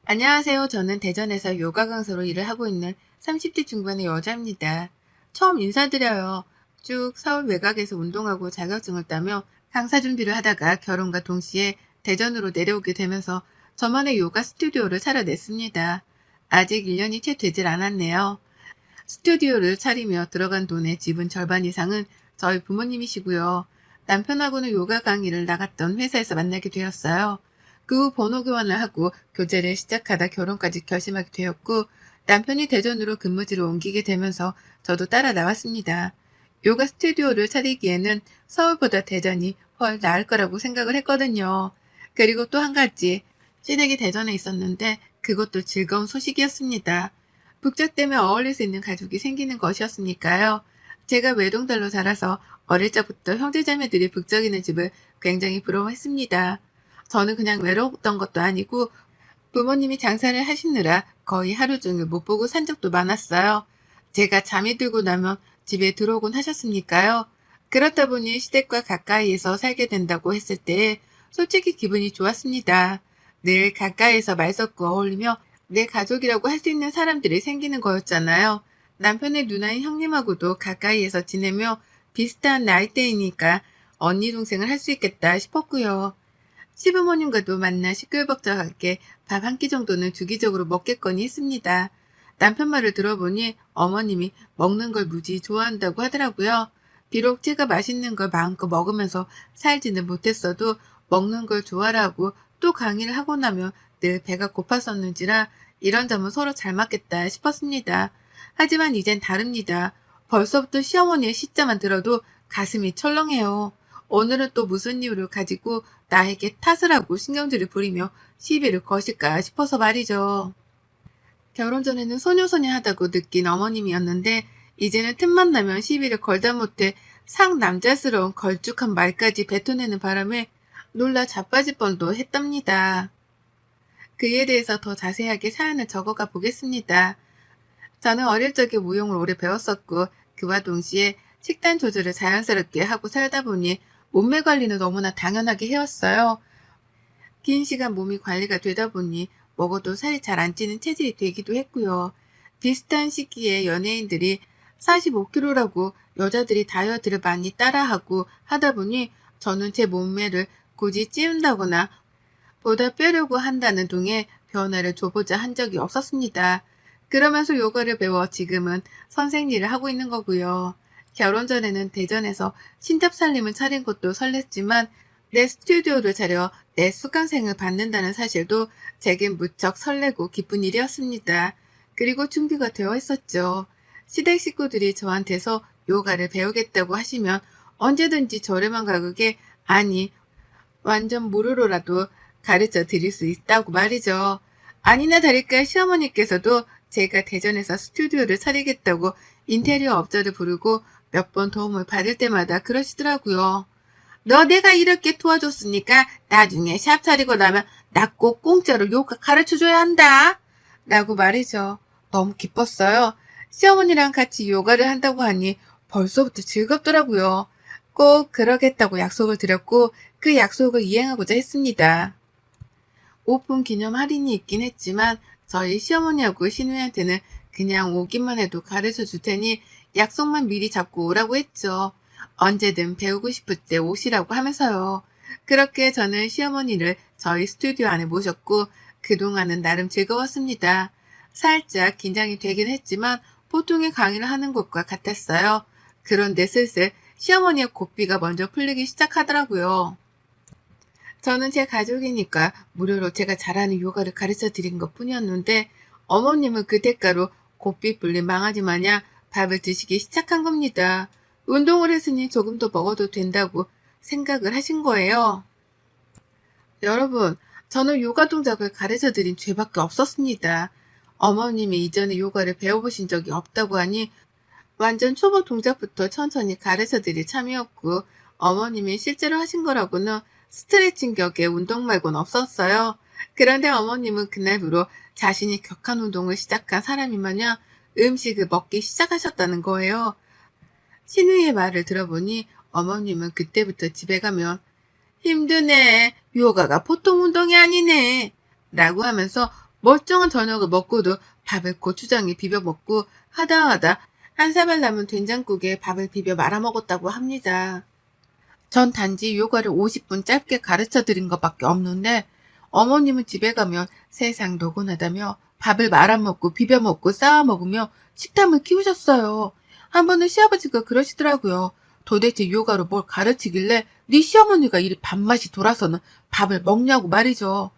안녕하세요. 저는 대전에서 요가 강사로 일을 하고 있는 30대 중반의 여자입니다. 처음 인사드려요. 쭉 서울 외곽에서 운동하고 자격증을 따며 강사 준비를 하다가 결혼과 동시에 대전으로 내려오게 되면서 저만의 요가 스튜디오를 차려냈습니다. 아직 1년이 채 되질 않았네요. 스튜디오를 차리며 들어간 돈의 지분 절반 이상은 저희 부모님이시고요. 남편하고는 요가 강의를 나갔던 회사에서 만나게 되었어요. 그 후 번호 교환을 하고 교제를 시작하다 결혼까지 결심하게 되었고, 남편이 대전으로 근무지를 옮기게 되면서 저도 따라 나왔습니다. 요가 스튜디오를 차리기에는 서울보다 대전이 훨 나을 거라고 생각을 했거든요. 그리고 또 한 가지, 시댁이 대전에 있었는데 그것도 즐거운 소식이었습니다. 북적 때문에 어울릴 수 있는 가족이 생기는 것이었으니까요. 제가 외동딸로 자라서 어릴 적부터 형제자매들이 북적이는 집을 굉장히 부러워했습니다. 저는 그냥 외로웠던 것도 아니고 부모님이 장사를 하시느라 거의 하루 종일 못 보고 산 적도 많았어요. 제가 잠이 들고 나면 집에 들어오곤 하셨으니까요. 그렇다 보니 시댁과 가까이에서 살게 된다고 했을 때 솔직히 기분이 좋았습니다. 늘 가까이에서 말 섞고 어울리며 내 가족이라고 할 수 있는 사람들이 생기는 거였잖아요. 남편의 누나인 형님하고도 가까이에서 지내며 비슷한 나이대이니까 언니 동생을 할 수 있겠다 싶었고요. 시부모님과도 만나 시끌벅적하게 밥 한 끼 정도는 주기적으로 먹겠거니 했습니다. 남편 말을 들어보니 어머님이 먹는 걸 무지 좋아한다고 하더라고요. 비록 제가 맛있는 걸 마음껏 먹으면서 살지는 못했어도 먹는 걸 좋아라고 또 강의를 하고 나면 늘 배가 고팠었는지라 이런 점은 서로 잘 맞겠다 싶었습니다. 하지만 이젠 다릅니다. 벌써부터 시어머니의 시자만 들어도 가슴이 철렁해요. 오늘은 또 무슨 이유를 가지고 나에게 탓을 하고 신경질을 부리며 시비를 거실까 싶어서 말이죠. 결혼 전에는 소녀소녀하다고 느낀 어머님이었는데 이제는 틈만 나면 시비를 걸다 못해 상남자스러운 걸쭉한 말까지 뱉어내는 바람에 놀라 자빠질 뻔도 했답니다. 그에 대해서 더 자세하게 사연을 적어가 보겠습니다. 저는 어릴 적에 무용을 오래 배웠었고 그와 동시에 식단 조절을 자연스럽게 하고 살다 보니 몸매 관리는 너무나 당연하게 해왔어요. 긴 시간 몸이 관리가 되다 보니 먹어도 살이 잘 안 찌는 체질이 되기도 했고요. 비슷한 시기에 연예인들이 45kg라고 여자들이 다이어트를 많이 따라하고 하다 보니 저는 제 몸매를 굳이 찌운다거나 보다 빼려고 한다는 동에 변화를 줘보자 한 적이 없었습니다. 그러면서 요가를 배워 지금은 선생 일을 하고 있는 거고요. 결혼 전에는 대전에서 신잡살림을 차린 것도 설렜지만 내 스튜디오를 차려 내 수강생을 받는다는 사실도 제겐 무척 설레고 기쁜 일이었습니다. 그리고 준비가 되어 있었죠. 시댁 식구들이 저한테서 요가를 배우겠다고 하시면 언제든지 저렴한 가격에, 아니 완전 무료로라도 가르쳐 드릴 수 있다고 말이죠. 아니나 다를까 시어머니께서도 제가 대전에서 스튜디오를 차리겠다고 인테리어 업자를 부르고 몇 번 도움을 받을 때마다 그러시더라고요. 너 내가 이렇게 도와줬으니까 나중에 샵 차리고 나면 나 꼭 공짜로 요가 가르쳐줘야 한다. 라고 말이죠. 너무 기뻤어요. 시어머니랑 같이 요가를 한다고 하니 벌써부터 즐겁더라고요. 꼭 그러겠다고 약속을 드렸고 그 약속을 이행하고자 했습니다. 오픈 기념 할인이 있긴 했지만 저희 시어머니하고 시누이한테는 그냥 오기만 해도 가르쳐 줄 테니 약속만 미리 잡고 오라고 했죠. 언제든 배우고 싶을 때 오시라고 하면서요. 그렇게 저는 시어머니를 저희 스튜디오 안에 모셨고 그동안은 나름 즐거웠습니다. 살짝 긴장이 되긴 했지만 보통의 강의를 하는 것과 같았어요. 그런데 슬슬 시어머니의 고삐가 먼저 풀리기 시작하더라고요. 저는 제 가족이니까 무료로 제가 잘하는 요가를 가르쳐 드린 것 뿐이었는데 어머님은 그 대가로 고삐 불린 망아지 마냥 밥을 드시기 시작한 겁니다. 운동을 했으니 조금 더 먹어도 된다고 생각을 하신 거예요. 여러분, 저는 요가 동작을 가르쳐 드린 죄밖에 없었습니다. 어머님이 이전에 요가를 배워보신 적이 없다고 하니 완전 초보 동작부터 천천히 가르쳐 드릴 참이었고 어머님이 실제로 하신 거라고는 스트레칭 격의 운동 말고는 없었어요. 그런데 어머님은 그날부로 자신이 격한 운동을 시작한 사람이 마냥 음식을 먹기 시작하셨다는 거예요. 신우이의 말을 들어보니 어머님은 그때부터 집에 가면 힘드네. 요가가 보통 운동이 아니네. 라고 하면서 멀쩡한 저녁을 먹고도 밥을 고추장에 비벼 먹고 하다 한 사발 남은 된장국에 밥을 비벼 말아 먹었다고 합니다. 전 단지 요가를 50분 짧게 가르쳐 드린 것밖에 없는데 어머님은 집에 가면 세상 노곤하다며 밥을 말아 먹고 비벼 먹고 쌓아 먹으며 식탐을 키우셨어요. 한 번은 시아버지가 그러시더라고요. 도대체 요가로 뭘 가르치길래 네 시어머니가 이리 밥맛이 돌아서는 밥을 먹냐고 말이죠.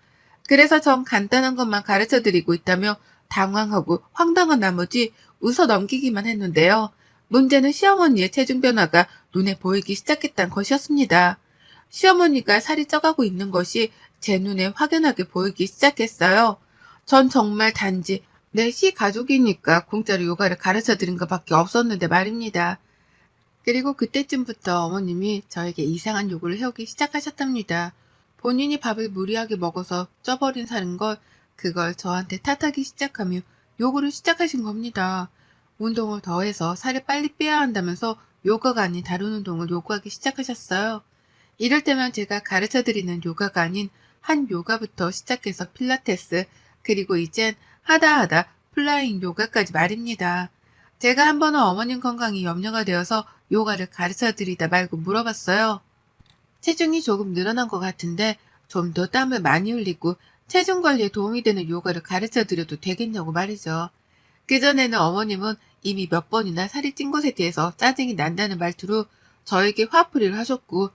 그래서 전 간단한 것만 가르쳐 드리고 있다며 당황하고 황당한 나머지 웃어 넘기기만 했는데요. 문제는 시어머니의 체중 변화가 눈에 보이기 시작했다는 것이었습니다. 시어머니가 살이 쪄가고 있는 것이 제 눈에 확연하게 보이기 시작했어요. 전 정말 단지 내 시가족이니까 공짜로 요가를 가르쳐 드린 것밖에 없었는데 말입니다. 그리고 그때쯤부터 어머님이 저에게 이상한 요구를 해오기 시작하셨답니다. 본인이 밥을 무리하게 먹어서 쪄버린 살인 걸 그걸 저한테 탓하기 시작하며 요구를 시작하신 겁니다. 운동을 더해서 살을 빨리 빼야 한다면서 요가가 아닌 다른 운동을 요구하기 시작하셨어요. 이럴 때면 제가 가르쳐드리는 요가가 아닌 한 요가부터 시작해서 필라테스, 그리고 이젠 하다 플라잉 요가까지 말입니다. 제가 한 번은 어머님 건강이 염려가 되어서 요가를 가르쳐드리다 말고 물어봤어요. 체중이 조금 늘어난 것 같은데 좀 더 땀을 많이 흘리고 체중 관리에 도움이 되는 요가를 가르쳐드려도 되겠냐고 말이죠. 그전에는 어머님은 이미 몇 번이나 살이 찐 것에 대해서 짜증이 난다는 말투로 저에게 화풀이를 하셨고,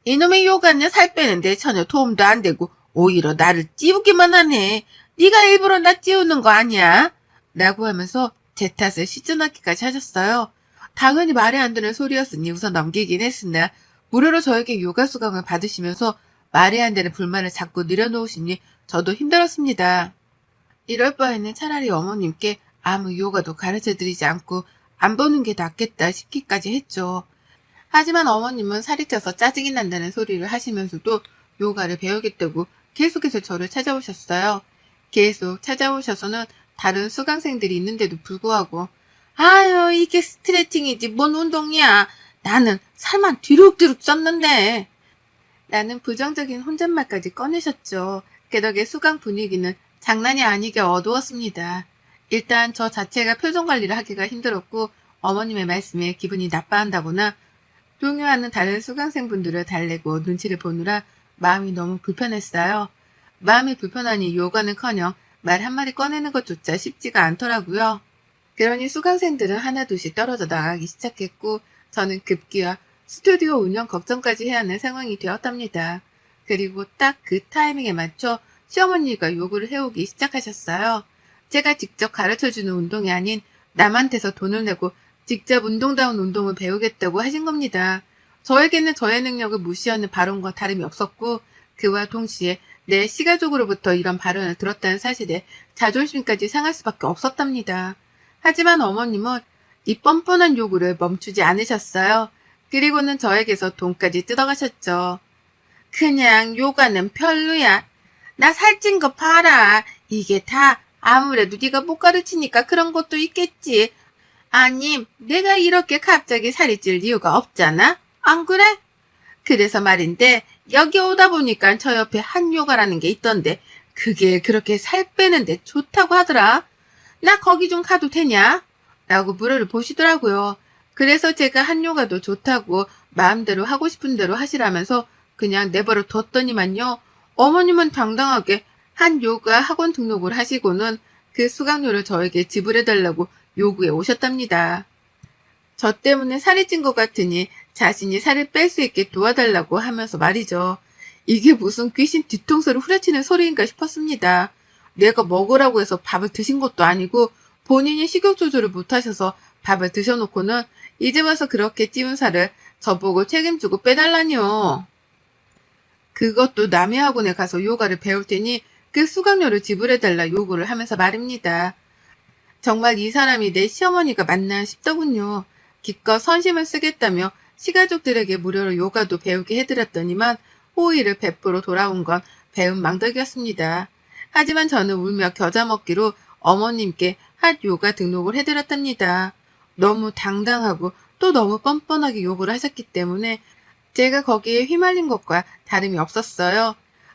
이놈의 요가는 살 빼는데 전혀 도움도 안 되고 오히려 나를 찌우기만 하네. 네가 일부러 나 찌우는 거 아니야? 라고 하면서 제 탓을 시전하기까지 하셨어요. 당연히 말이 안 되는 소리였으니 우선 넘기긴 했으나 무료로 저에게 요가 수강을 받으시면서 말이 안 되는 불만을 자꾸 내려놓으시니 저도 힘들었습니다. 이럴 바에는 차라리 어머님께 아무 요가도 가르쳐드리지 않고 안 보는 게 낫겠다 싶기까지 했죠. 하지만 어머님은 살이 쪄서 짜증이 난다는 소리를 하시면서도 요가를 배우겠다고 계속해서 저를 찾아오셨어요. 계속 찾아오셔서는 다른 수강생들이 있는데도 불구하고 아유 이게 스트레칭이지 뭔 운동이야. 나는 살만 뒤룩뒤룩 쪘는데. 라는 부정적인 혼잣말까지 꺼내셨죠. 그 덕에 수강 분위기는 장난이 아니게 어두웠습니다. 일단 저 자체가 표정 관리를 하기가 힘들었고 어머님의 말씀에 기분이 나빠한다거나 동요하는 다른 수강생분들을 달래고 눈치를 보느라 마음이 너무 불편했어요. 마음이 불편하니 요가는커녕 말 한마디 꺼내는 것조차 쉽지가 않더라고요. 그러니 수강생들은 하나둘씩 떨어져 나가기 시작했고 저는 급기야 스튜디오 운영 걱정까지 해야 하는 상황이 되었답니다. 그리고 딱 그 타이밍에 맞춰 시어머니가 요구를 해오기 시작하셨어요. 제가 직접 가르쳐주는 운동이 아닌 남한테서 돈을 내고 직접 운동다운 운동을 배우겠다고 하신 겁니다. 저에게는 저의 능력을 무시하는 발언과 다름이 없었고 그와 동시에 내 시가족으로부터 이런 발언을 들었다는 사실에 자존심까지 상할 수밖에 없었답니다. 하지만 어머님은 이 뻔뻔한 요구를 멈추지 않으셨어요. 그리고는 저에게서 돈까지 뜯어가셨죠. 그냥 요가는 별로야. 나 살찐 거 봐라. 이게 다 아무래도 네가 못 가르치니까 그런 것도 있겠지. 아님 내가 이렇게 갑자기 살이 찔 이유가 없잖아. 안 그래? 그래서 말인데 여기 오다 보니까 저 옆에 한 요가라는 게 있던데 그게 그렇게 살 빼는데 좋다고 하더라. 나 거기 좀 가도 되냐? 라고 물어를 보시더라고요. 그래서 제가 한 요가도 좋다고 마음대로 하고 싶은 대로 하시라면서 그냥 내버려 뒀더니만요. 어머님은 당당하게 한 요가 학원 등록을 하시고는 그 수강료를 저에게 지불해달라고 요구해 오셨답니다. 저 때문에 살이 찐 것 같으니 자신이 살을 뺄 수 있게 도와달라고 하면서 말이죠. 이게 무슨 귀신 뒤통수를 후려치는 소리인가 싶었습니다. 내가 먹으라고 해서 밥을 드신 것도 아니고 본인이 식욕 조절을 못하셔서 밥을 드셔놓고는 이제 와서 그렇게 찌운 살을 저보고 책임지고 빼달라니요. 그것도 남의 학원에 가서 요가를 배울 테니 그 수강료를 지불해달라 요구를 하면서 말입니다. 정말 이 사람이 내 시어머니가 맞나 싶더군요. 기껏 선심을 쓰겠다며 시가족들에게 무료로 요가도 배우게 해드렸더니만 호의를 베풀어 돌아온 건 배운 망덕이었습니다. 하지만 저는 울며 겨자 먹기로 어머님께 핫 요가 등록을 해드렸답니다. 너무 당당하고 또 너무 뻔뻔하게 요구를 하셨기 때문에 제가 거기에 휘말린 것과 다름이 없었어요.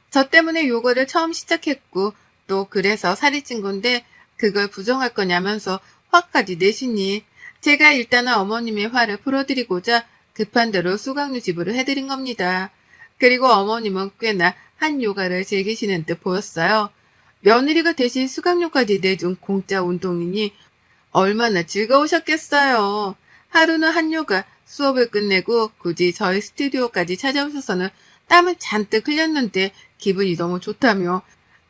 저 때문에 요가를 처음 시작했고 또 그래서 살이 찐 건데 그걸 부정할 거냐면서 화까지 내시니 제가 일단은 어머님의 화를 풀어드리고자 급한 대로 수강료 지불을 해드린 겁니다. 그리고 어머님은 꽤나 한 요가를 즐기시는 듯 보였어요. 며느리가 대신 수강료까지 내준 공짜 운동이니 얼마나 즐거우셨겠어요. 하루는 한요가 수업을 끝내고 굳이 저희 스튜디오까지 찾아오셔서는 땀을 잔뜩 흘렸는데 기분이 너무 좋다며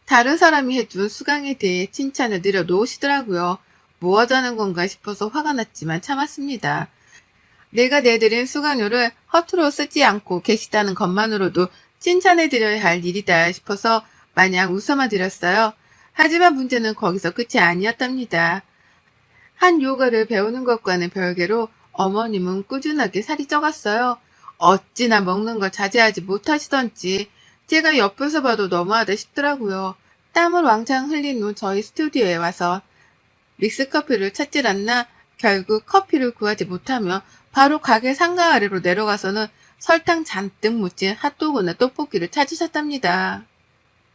다른 사람이 해준 수강에 대해 칭찬을 내려놓으시더라고요. 뭐 하자는 건가 싶어서 화가 났지만 참았습니다. 내가 내드린 수강료를 허투루 쓰지 않고 계시다는 것만으로도 칭찬해드려야 할 일이다 싶어서 마냥 웃어만 드렸어요. 하지만 문제는 거기서 끝이 아니었답니다. 한 요가를 배우는 것과는 별개로 어머님은 꾸준하게 살이 쪄갔어요. 어찌나 먹는 걸 자제하지 못하시던지 제가 옆에서 봐도 너무하다 싶더라고요. 땀을 왕창 흘린 후 저희 스튜디오에 와서 믹스커피를 찾질 않나 결국 커피를 구하지 못하며 바로 가게 상가 아래로 내려가서는 설탕 잔뜩 묻힌 핫도그나 떡볶이를 찾으셨답니다.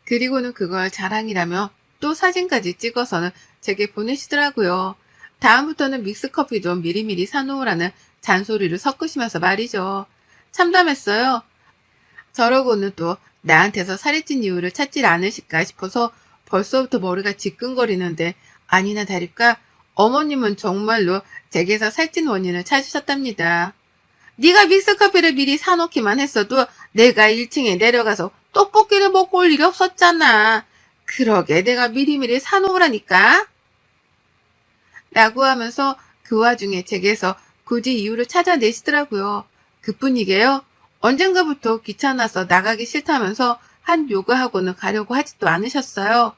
그리고는 그걸 자랑이라며 또 사진까지 찍어서는 제게 보내시더라고요. 다음부터는 믹스커피 좀 미리미리 사놓으라는 잔소리를 섞으시면서 말이죠. 참담했어요. 저러고는 또 나한테서 살이 찐 이유를 찾질 않으실까 싶어서 벌써부터 머리가 지끈거리는데 아니나 다를까 어머님은 정말로 제게서 살찐 원인을 찾으셨답니다. 네가 믹스커피를 미리 사놓기만 했어도 내가 1층에 내려가서 떡볶이를 먹고 올 일이 없었잖아. 그러게 내가 미리미리 사놓으라니까. 라고 하면서 그 와중에 제게서 굳이 이유를 찾아내시더라고요. 그뿐이게요. 언젠가부터 귀찮아서 나가기 싫다면서 한 요가 학원을 가려고 하지도 않으셨어요.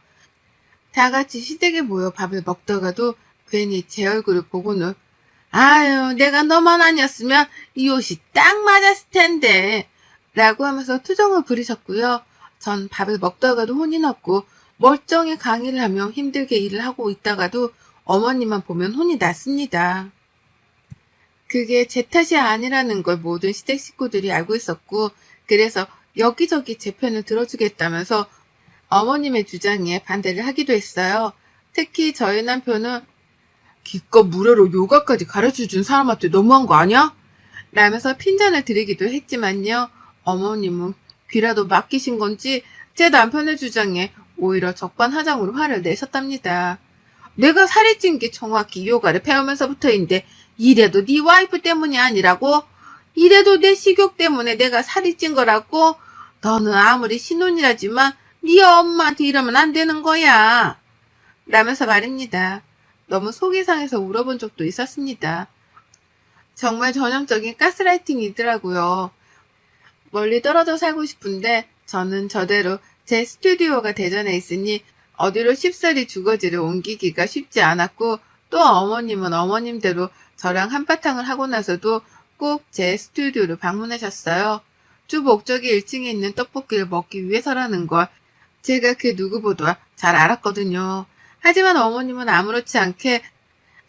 다 같이 시댁에 모여 밥을 먹다가도 괜히 제 얼굴을 보고는 아유 내가 너만 아니었으면 이 옷이 딱 맞았을 텐데 라고 하면서 투정을 부리셨고요. 전 밥을 먹다가도 혼이 났고 멀쩡히 강의를 하며 힘들게 일을 하고 있다가도 어머님만 보면 혼이 났습니다. 그게 제 탓이 아니라는 걸 모든 시댁 식구들이 알고 있었고 그래서 여기저기 제 편을 들어주겠다면서 어머님의 주장에 반대를 하기도 했어요. 특히 저희 남편은 기껏 무료로 요가까지 가르쳐준 사람한테 너무한 거 아니야? 라면서 핀잔을 드리기도 했지만요. 어머님은 귀라도 맡기신 건지 제 남편의 주장에 오히려 적반하장으로 화를 내셨답니다. 내가 살이 찐 게 정확히 요가를 배우면서부터인데 이래도 네 와이프 때문이 아니라고? 이래도 내 식욕 때문에 내가 살이 찐 거라고? 너는 아무리 신혼이라지만 네 엄마한테 이러면 안 되는 거야. 라면서 말입니다. 너무 속이 상해서 울어본 적도 있었습니다. 정말 전형적인 가스라이팅이더라고요. 멀리 떨어져 살고 싶은데 저는 저대로 제 스튜디오가 대전에 있으니 어디로 쉽사리 주거지를 옮기기가 쉽지 않았고 또 어머님은 어머님대로 저랑 한바탕을 하고 나서도 꼭 제 스튜디오를 방문하셨어요. 주 목적이 1층에 있는 떡볶이를 먹기 위해서라는 걸 제가 그 누구보다 잘 알았거든요. 하지만 어머님은 아무렇지 않게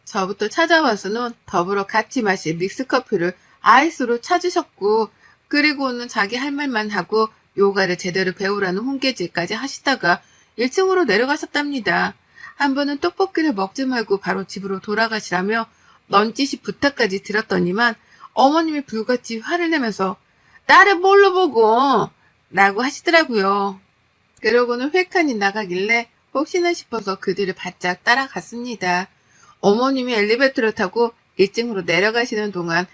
저부터 찾아와서는 더불어 같이 마실 믹스커피를 아이스로 찾으셨고 그리고는 자기 할 말만 하고 요가를 제대로 배우라는 훈계질까지 하시다가 1층으로 내려가셨답니다. 한 번은 떡볶이를 먹지 말고 바로 집으로 돌아가시라며 넌지시 부탁까지 드렸더니만 어머님이 불같이 화를 내면서 나를 뭘로 보고 라고 하시더라고요. 그러고는 획하니 나가길래 혹시나 싶어서 그들을 바짝 따라갔습니다. 어머님이 엘리베이터를 타고 1층으로 내려가시는 동안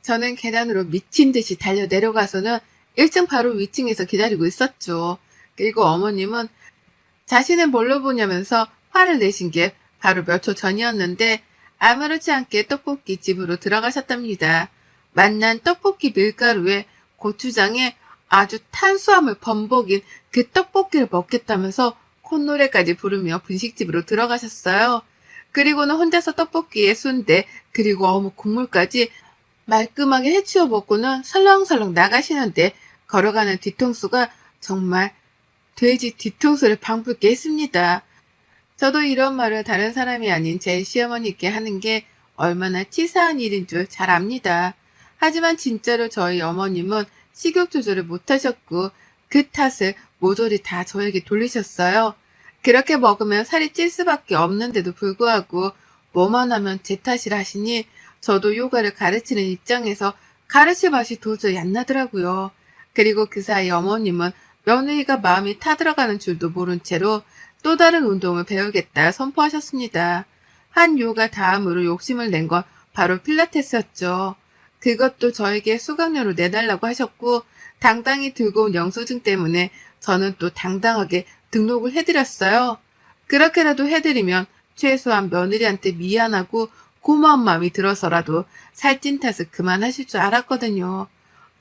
저는 계단으로 미친 듯이 달려 내려가서는 1층 바로 위층에서 기다리고 있었죠. 그리고 어머님은 자신을 뭘로 보냐면서 화를 내신 게 바로 몇 초 전이었는데 아무렇지 않게 떡볶이 집으로 들어가셨답니다. 맛난 떡볶이 밀가루에 고추장에 아주 탄수화물 범벅인 그 떡볶이를 먹겠다면서 콧노래까지 부르며 분식집으로 들어가셨어요. 그리고는 혼자서 떡볶이에 순대 그리고 어묵 국물까지 말끔하게 해치워 먹고는 설렁설렁 나가시는데 걸어가는 뒤통수가 정말 돼지 뒤통수를 방불케 했습니다. 저도 이런 말을 다른 사람이 아닌 제 시어머니께 하는 게 얼마나 치사한 일인 줄 잘 압니다. 하지만 진짜로 저희 어머님은 식욕 조절을 못하셨고 그 탓을 모조리 다 저에게 돌리셨어요. 그렇게 먹으면 살이 찔 수밖에 없는데도 불구하고 뭐만 하면 제 탓이라 하시니 저도 요가를 가르치는 입장에서 가르칠 맛이 도저히 안 나더라고요. 그리고 그 사이 어머님은 며느리가 마음이 타들어가는 줄도 모른 채로 또 다른 운동을 배우겠다 선포하셨습니다. 한 요가 다음으로 욕심을 낸 건 바로 필라테스였죠. 그것도 저에게 수강료로 내달라고 하셨고 당당히 들고 온 영수증 때문에 저는 또 당당하게 등록을 해드렸어요. 그렇게라도 해드리면 최소한 며느리한테 미안하고 고마운 마음이 들어서라도 살찐 탓을 그만하실 줄 알았거든요.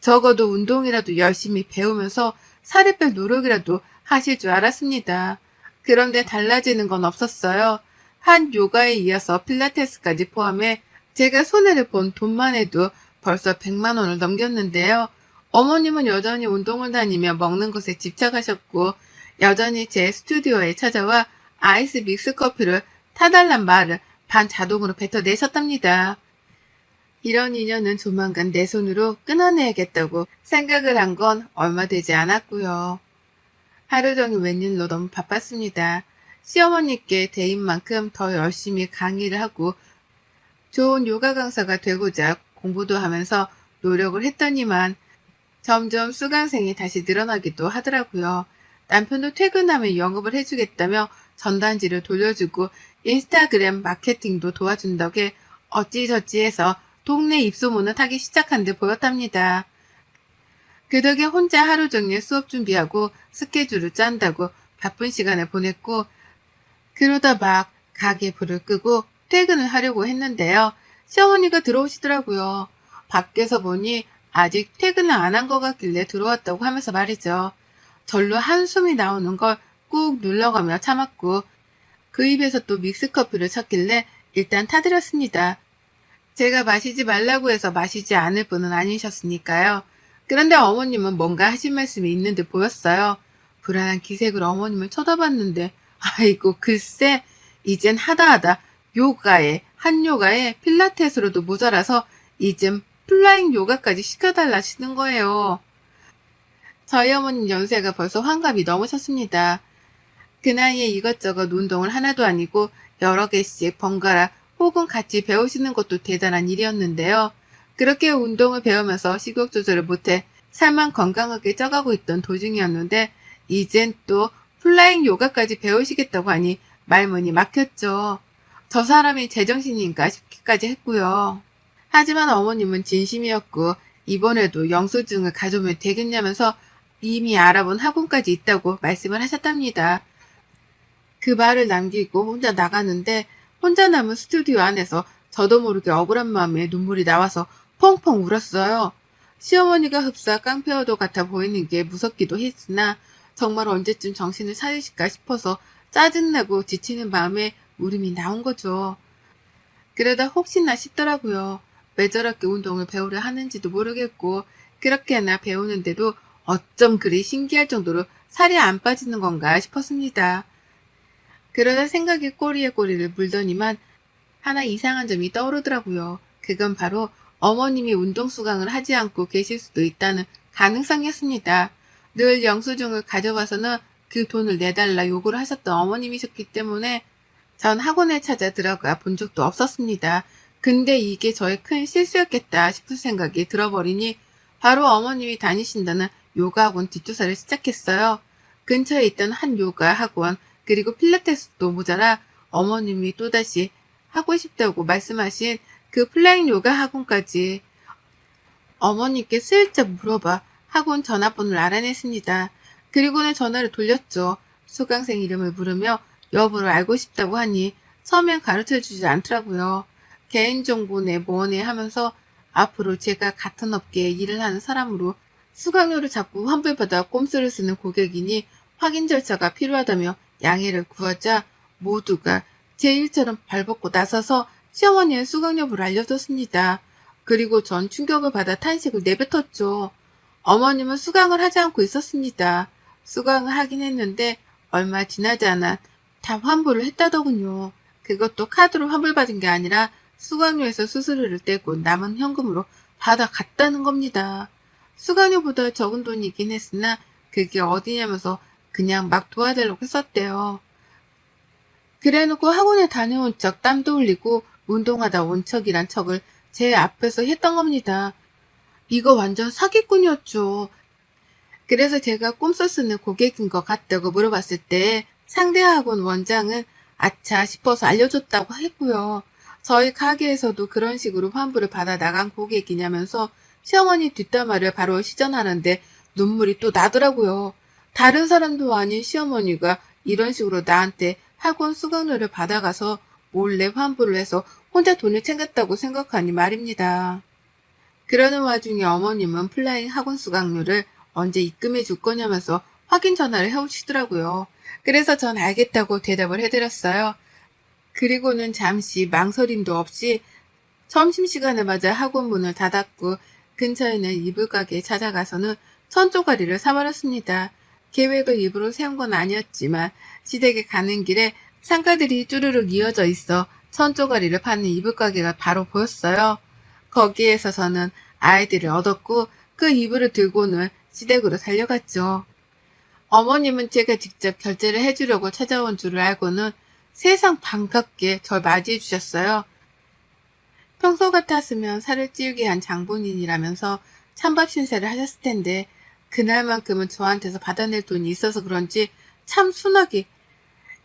적어도 운동이라도 열심히 배우면서 살을 뺄 노력이라도 하실 줄 알았습니다. 그런데 달라지는 건 없었어요. 한 요가에 이어서 필라테스까지 포함해 제가 손해를 본 돈만 해도 벌써 100만 원을 넘겼는데요. 어머님은 여전히 운동을 다니며 먹는 것에 집착하셨고 여전히 제 스튜디오에 찾아와 아이스 믹스 커피를 타달란 말을 반자동으로 뱉어내셨답니다. 이런 인연은 조만간 내 손으로 끊어내야겠다고 생각을 한 건 얼마 되지 않았고요. 하루 종일 웬일로 너무 바빴습니다. 시어머니께 대인 만큼 더 열심히 강의를 하고 좋은 요가 강사가 되고자 공부도 하면서 노력을 했더니만 점점 수강생이 다시 늘어나기도 하더라고요. 남편도 퇴근하면 영업을 해주겠다며 전단지를 돌려주고 인스타그램 마케팅도 도와준 덕에 어찌저찌 해서 동네 입소문을 타기 시작한 듯 보였답니다. 그 덕에 혼자 하루 종일 수업 준비하고 스케줄을 짠다고 바쁜 시간을 보냈고 그러다 막 가게 불을 끄고 퇴근을 하려고 했는데요. 시어머니가 들어오시더라고요. 밖에서 보니 아직 퇴근을 안 한 것 같길래 들어왔다고 하면서 말이죠. 절로 한숨이 나오는 걸 꾹 눌러가며 참았고 그 입에서 또 믹스커피를 찾길래 일단 타드렸습니다. 제가 마시지 말라고 해서 마시지 않을 분은 아니셨으니까요. 그런데 어머님은 뭔가 하실 말씀이 있는 듯 보였어요. 불안한 기색으로 어머님을 쳐다봤는데 아이고 글쎄 이젠 하다하다 한 요가에 필라테스로도 모자라서 이젠 플라잉 요가까지 시켜달라시는 거예요. 저희 어머님 연세가 벌써 환갑이 넘으셨습니다. 그 나이에 이것저것 운동을 하나도 아니고 여러 개씩 번갈아 혹은 같이 배우시는 것도 대단한 일이었는데요. 그렇게 운동을 배우면서 식욕 조절을 못해 살만 건강하게 쪄가고 있던 도중이었는데 이젠 또 플라잉 요가까지 배우시겠다고 하니 말문이 막혔죠. 저 사람이 제정신인가 싶기까지 했고요. 하지만 어머님은 진심이었고 이번에도 영수증을 가져오면 되겠냐면서 이미 알아본 학원까지 있다고 말씀을 하셨답니다. 그 말을 남기고 혼자 나가는데 혼자 남은 스튜디오 안에서 저도 모르게 억울한 마음에 눈물이 나와서 펑펑 울었어요. 시어머니가 흡사 깡패어도 같아 보이는 게 무섭기도 했으나 정말 언제쯤 정신을 차리실까 싶어서 짜증나고 지치는 마음에 울음이 나온 거죠. 그러다 혹시나 싶더라고요. 왜 저렇게 운동을 배우려 하는지도 모르겠고 그렇게나 배우는데도 어쩜 그리 신기할 정도로 살이 안 빠지는 건가 싶었습니다. 그러다 생각이 꼬리에 꼬리를 물더니만 하나 이상한 점이 떠오르더라고요. 그건 바로 어머님이 운동 수강을 하지 않고 계실 수도 있다는 가능성이었습니다. 늘 영수증을 가져와서는 그 돈을 내달라 요구를 하셨던 어머님이셨기 때문에 전 학원에 찾아 들어가 본 적도 없었습니다. 근데 이게 저의 큰 실수였겠다 싶은 생각이 들어버리니 바로 어머님이 다니신다는 요가 학원 뒷조사를 시작했어요. 근처에 있던 한 요가 학원 그리고 필라테스도 모자라 어머님이 또다시 하고 싶다고 말씀하신 그 플라잉 요가 학원까지 어머님께 슬쩍 물어봐 학원 전화번호를 알아냈습니다. 그리고는 전화를 돌렸죠. 수강생 이름을 물으며 여부를 알고 싶다고 하니 처음엔 가르쳐주지 않더라고요. 개인정보네 뭐네 하면서 앞으로 제가 같은 업계에 일을 하는 사람으로 수강료를 자꾸 환불받아 꼼수를 쓰는 고객이니 확인 절차가 필요하다며 양해를 구하자 모두가 제 일처럼 발벗고 나서서 시어머니의 수강 여부를 알려줬습니다. 그리고 전 충격을 받아 탄식을 내뱉었죠. 어머님은 수강을 하지 않고 있었습니다. 수강을 하긴 했는데 얼마 지나지 않아 다 환불을 했다더군요. 그것도 카드로 환불받은 게 아니라 수강료에서 수수료를 떼고 남은 현금으로 받아갔다는 겁니다. 수강료보다 적은 돈이긴 했으나 그게 어디냐면서 그냥 막 도와달라고 했었대요. 그래놓고 학원에 다녀온 척 땀도 흘리고 운동하다 온 척이란 척을 제 앞에서 했던 겁니다. 이거 완전 사기꾼이었죠. 그래서 제가 꼼수 쓰는 고객인 것 같다고 물어봤을 때 상대 학원 원장은 아차 싶어서 알려줬다고 했고요. 저희 가게에서도 그런 식으로 환불을 받아 나간 고객이냐면서 시어머니 뒷담화를 바로 시전하는데 눈물이 또 나더라고요. 다른 사람도 아닌 시어머니가 이런 식으로 나한테 학원 수강료를 받아가서 몰래 환불을 해서 혼자 돈을 챙겼다고 생각하니 말입니다. 그러는 와중에 어머님은 플라잉 학원 수강료를 언제 입금해 줄 거냐면서 확인 전화를 해오시더라고요. 그래서 전 알겠다고 대답을 해드렸어요. 그리고는 잠시 망설임도 없이 점심시간을 맞아 학원 문을 닫았고 근처에 있는 이불 가게에 찾아가서는 천조가리를 사버렸습니다. 계획을 일부러 세운 건 아니었지만 시댁에 가는 길에 상가들이 쭈르륵 이어져 있어 천조가리를 파는 이불 가게가 바로 보였어요. 거기에서 저는 아이디를 얻었고 그 이불을 들고는 시댁으로 달려갔죠. 어머님은 제가 직접 결제를 해주려고 찾아온 줄을 알고는 세상 반갑게 절 맞이해 주셨어요. 평소 같았으면 살을 찌우게 한 장본인이라면서 찬밥 신세를 하셨을 텐데 그날만큼은 저한테서 받아낼 돈이 있어서 그런지 참 순하게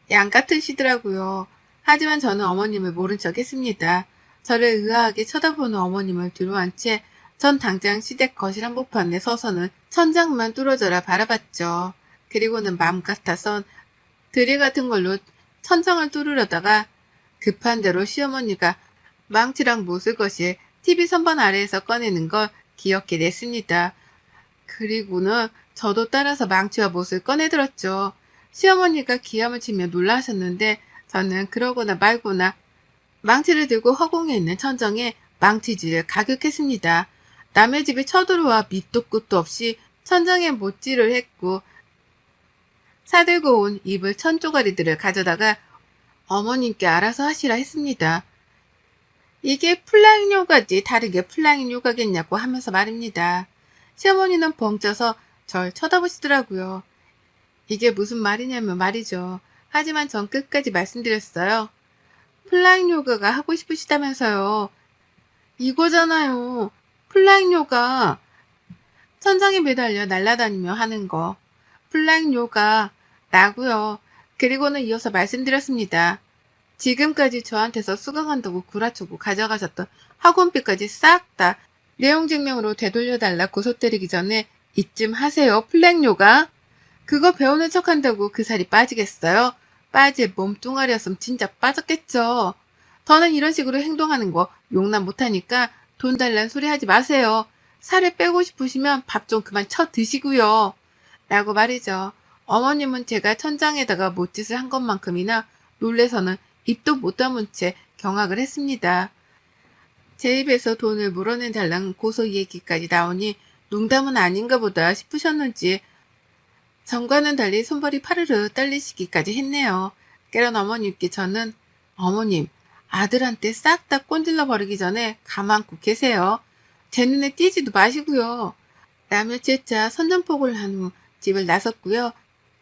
양 같으시더라고요. 하지만 저는 어머님을 모른 척 했습니다. 저를 의아하게 쳐다보는 어머님을 뒤로한 채 전 당장 시댁 거실 한복판에 서서는 천장만 뚫어져라 바라봤죠. 그리고는 마음 같아선 드릴 같은 걸로 천장을 뚫으려다가 급한 대로 시어머니가 망치랑 못을 것이 TV 선반 아래에서 꺼내는 걸 기억해 냈습니다. 그리고는 저도 따라서 망치와 못을 꺼내들었죠. 시어머니가 기함을 치며 놀라셨는데 저는 그러거나 말거나 망치를 들고 허공에 있는 천정에 망치질을 가격했습니다. 남의 집에 쳐들어와 밑도 끝도 없이 천장에 못질을 했고 사들고 온 이불 천조가리들을 가져다가 어머님께 알아서 하시라 했습니다. 이게 플라잉 요가지 다르게 플라잉 요가겠냐고 하면서 말입니다. 시어머니는 벙쪄서 절 쳐다보시더라고요. 이게 무슨 말이냐면 말이죠. 하지만 전 끝까지 말씀드렸어요. 플라잉 요가가 하고 싶으시다면서요. 이거잖아요. 플라잉 요가. 천장에 매달려 날아다니며 하는 거. 플라잉 요가. 나고요. 그리고는 이어서 말씀드렸습니다. 지금까지 저한테서 수강한다고 구라치고 가져가셨던 학원비까지 싹 다 내용 증명으로 되돌려달라 고소 때리기 전에 이쯤 하세요. 플라잉 요가. 그거 배우는 척한다고 그 살이 빠지겠어요? 빠질 몸뚱아리였으면 진짜 빠졌겠죠. 더는 이런 식으로 행동하는 거 용납 못하니까 돈 달란 소리 하지 마세요. 살을 빼고 싶으시면 밥 좀 그만 쳐 드시고요. 라고 말이죠. 어머님은 제가 천장에다가 못짓을 한 것만큼이나 놀래서는 입도 못 다문 채 경악을 했습니다. 제 입에서 돈을 물어내 달라는 고소 얘기까지 나오니 농담은 아닌가 보다 싶으셨는지 전과는 달리 손발이 파르르 떨리시기까지 했네요. 깨런 어머님께 저는 어머님, 아들한테 싹 다 꼰질러 버리기 전에 가만고 계세요. 제 눈에 띄지도 마시고요. 라며 재차 선전포고를 한 후 집을 나섰고요.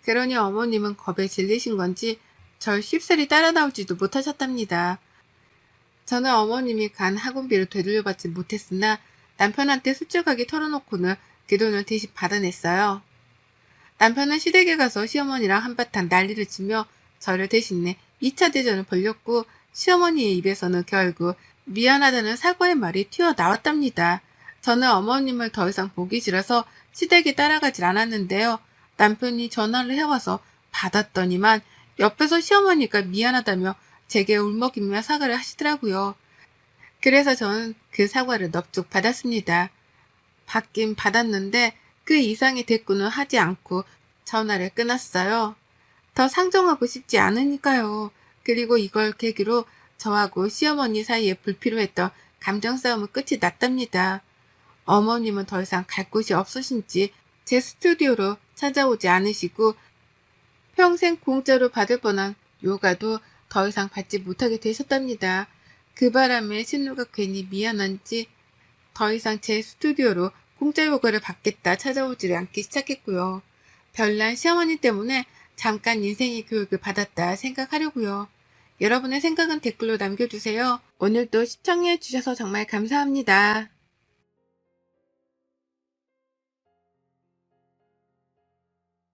그러니 어머님은 겁에 질리신 건지 절 쉽사리 따라 나오지도 못하셨답니다. 저는 어머님이 간 학원비를 되돌려받지 못했으나 남편한테 솔직하게 털어놓고는 그 돈을 대신 받아냈어요. 남편은 시댁에 가서 시어머니랑 한바탕 난리를 치며 저를 대신해 2차 대전을 벌였고 시어머니의 입에서는 결국 미안하다는 사과의 말이 튀어나왔답니다. 저는 어머님을 더 이상 보기 싫어서 시댁에 따라가질 않았는데요. 남편이 전화를 해와서 받았더니만 옆에서 시어머니가 미안하다며 제게 울먹이며 사과를 하시더라고요. 그래서 저는 그 사과를 넙죽 받았습니다. 받긴 받았는데 그 이상의 대꾸는 하지 않고 전화를 끊었어요. 더 상종하고 싶지 않으니까요. 그리고 이걸 계기로 저하고 시어머니 사이에 불필요했던 감정 싸움은 끝이 났답니다. 어머님은 더 이상 갈 곳이 없으신지 제 스튜디오로 찾아오지 않으시고 평생 공짜로 받을 뻔한 요가도 더 이상 받지 못하게 되셨답니다. 그 바람에 신우가 괜히 미안한지 더 이상 제 스튜디오로 공짜 요가를 받겠다 찾아오지를 않기 시작했고요. 별난 시어머니 때문에 잠깐 인생의 교육을 받았다 생각하려고요. 여러분의 생각은 댓글로 남겨주세요. 오늘도 시청해주셔서 정말 감사합니다.